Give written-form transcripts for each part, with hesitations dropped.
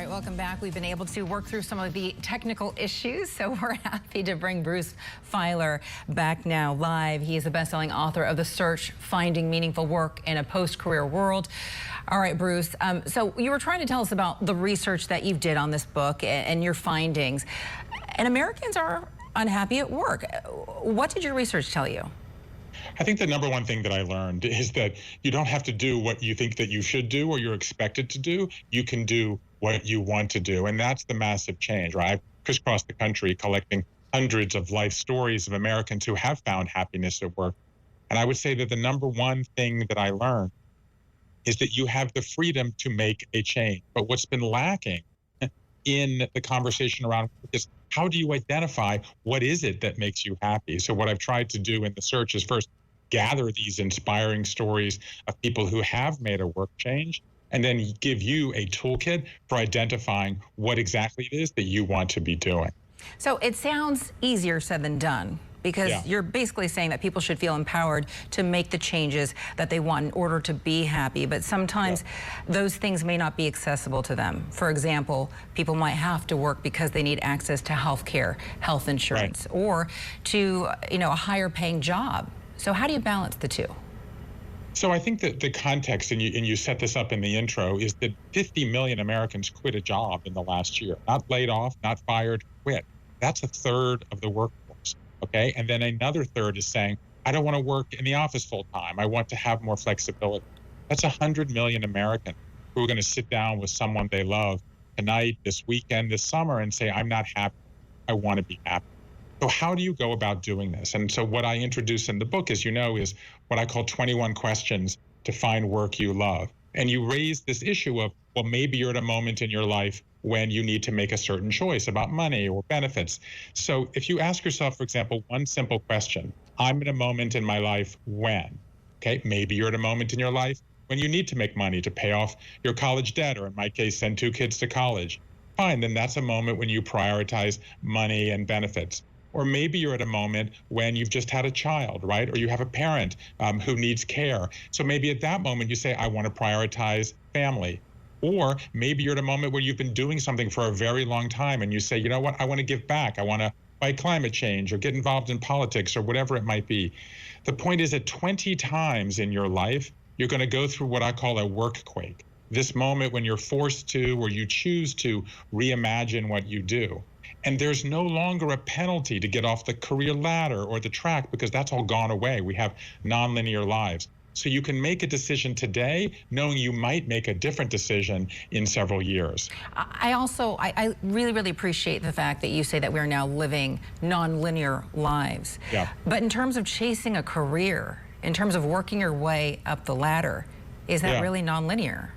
right, welcome back. We've been able to work through some of the technical issues, so we're happy to bring Bruce Feiler back now live. He is the best-selling author of The Search, Finding Meaningful Work in a Post-Career World. All right, Bruce, so you were trying to tell us about the research that you did on this book and your findings. And Americans are unhappy at work. What did your research tell you? I think the number one thing that I learned is that you don't have to do what you think that you should do or you're expected to do. You can do what you want to do. And that's the massive change, right? I've crisscrossed the country collecting hundreds of life stories of Americans who have found happiness at work. And I would say that the number one thing that I learned is that you have the freedom to make a change. But what's been lacking in the conversation around work is how do you identify what is it that makes you happy? So what I've tried to do in the search is first gather these inspiring stories of people who have made a work change, and then give you a toolkit for identifying what exactly it is that you want to be doing. So it sounds easier said than done, because you're basically saying that people should feel empowered to make the changes that they want in order to be happy. But sometimes those things may not be accessible to them. For example, people might have to work because they need access to health care, health insurance, or to, a higher paying job. So how do you balance the two? So I think that the context, and you set this up in the intro, is that 50 million Americans quit a job in the last year. Not laid off, not fired, quit. That's a third of the workforce, okay? And then another third is saying, I don't want to work in the office full time. I want to have more flexibility. That's 100 million Americans who are going to sit down with someone they love tonight, this weekend, this summer, and say, I'm not happy. I want to be happy. So how do you go about doing this? And so what I introduce in the book, as you know, is what I call 21 questions to find work you love. And you raise this issue of, well, maybe you're at a moment in your life when you need to make a certain choice about money or benefits. So if you ask yourself, for example, one simple question, I'm in a moment in my life when, okay, maybe you're at a moment in your life when you need to make money to pay off your college debt, or in my case, send 2 kids to college. Fine, then that's a moment when you prioritize money and benefits. Or maybe you're at a moment when you've just had a child, right? Or you have a parent who needs care. So maybe at that moment you say, I want to prioritize family. Or maybe you're at a moment where you've been doing something for a very long time and you say, you know what, I want to give back. I want to fight climate change or get involved in politics or whatever it might be. The point is that 20 times in your life, you're going to go through what I call a work quake. This moment when you're forced to, or you choose to, reimagine what you do. And there's no longer a penalty to get off the career ladder or the track, because that's all gone away. We have nonlinear lives. So you can make a decision today knowing you might make a different decision in several years. I really, really appreciate the fact that you say that we're now living nonlinear lives. Yeah. But in terms of chasing a career, in terms of working your way up the ladder, is that really nonlinear?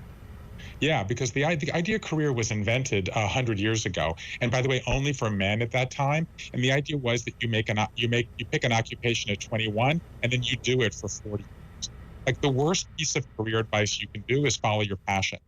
Yeah, because the idea of career was invented 100 years ago, and by the way, only for men at that time. And the idea was that you pick an occupation at 21, and then you do it for 40 years. Like, the worst piece of career advice you can do is follow your passion.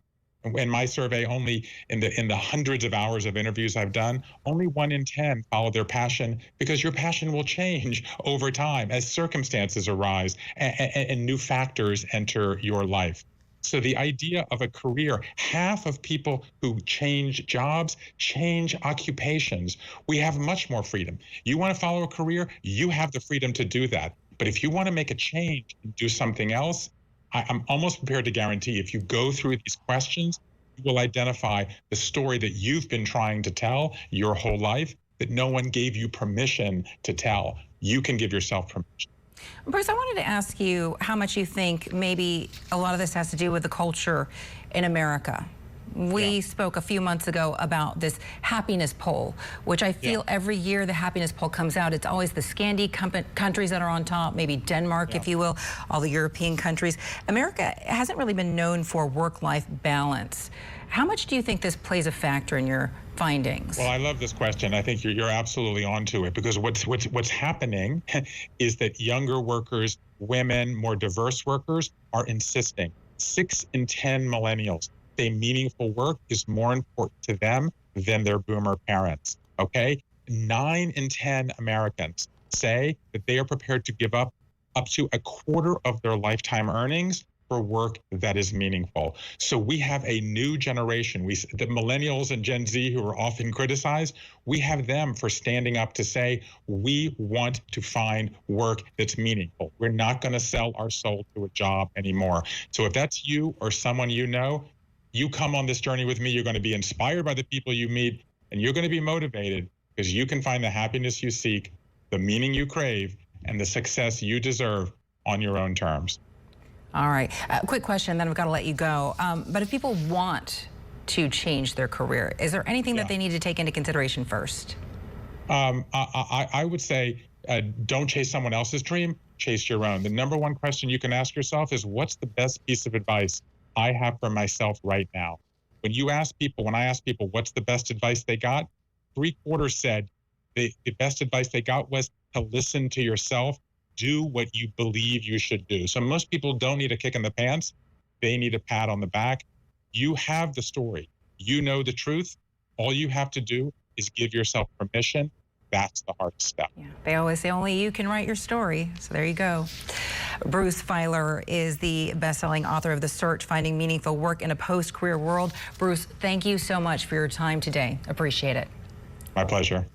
And in my survey, only in the hundreds of hours of interviews I've done, only 1 in 10 follow their passion, because your passion will change over time as circumstances arise and new factors enter your life. So the idea of a career, half of people who change jobs, change occupations. We have much more freedom. You want to follow a career, you have the freedom to do that. But if you want to make a change and do something else, I'm almost prepared to guarantee if you go through these questions, you will identify the story that you've been trying to tell your whole life, that no one gave you permission to tell. You can give yourself permission. Bruce, I wanted to ask you how much you think maybe a lot of this has to do with the culture in America. We spoke a few months ago about this happiness poll, which I feel every year the happiness poll comes out, it's always the Scandi countries that are on top, maybe Denmark, if you will, all the European countries. America hasn't really been known for work-life balance. How much do you think this plays a factor in your findings? Well, I love this question. I think you're absolutely onto it, because what's happening is that younger workers, women, more diverse workers are insisting. 6 in 10 millennials say meaningful work is more important to them than their boomer parents, okay? 9 in 10 Americans say that they are prepared to give up to a quarter of their lifetime earnings for work that is meaningful. So we have a new generation. The millennials and Gen Z who are often criticized, we have them for standing up to say, we want to find work that's meaningful. We're not going to sell our soul to a job anymore. So if that's you or someone you know, you come on this journey with me, you're going to be inspired by the people you meet, and you're going to be motivated because you can find the happiness you seek, the meaning you crave, and the success you deserve on your own terms. All right. Quick question, then I've got to let you go. But if people want to change their career, is there anything that they need to take into consideration first? I would say don't chase someone else's dream, chase your own. The number one question you can ask yourself is, what's the best piece of advice I have for myself right now? When I ask people what's the best advice they got, 3/4 said the best advice they got was to listen to yourself. Do what you believe you should do. So most people don't need a kick in the pants. They need a pat on the back. You have the story. You know the truth. All you have to do is give yourself permission. That's the hardest step. Yeah, they always say only you can write your story. So there you go. Bruce Feiler is the best-selling author of The Search, Finding Meaningful Work in a Post-Career World. Bruce, thank you so much for your time today. Appreciate it. My pleasure.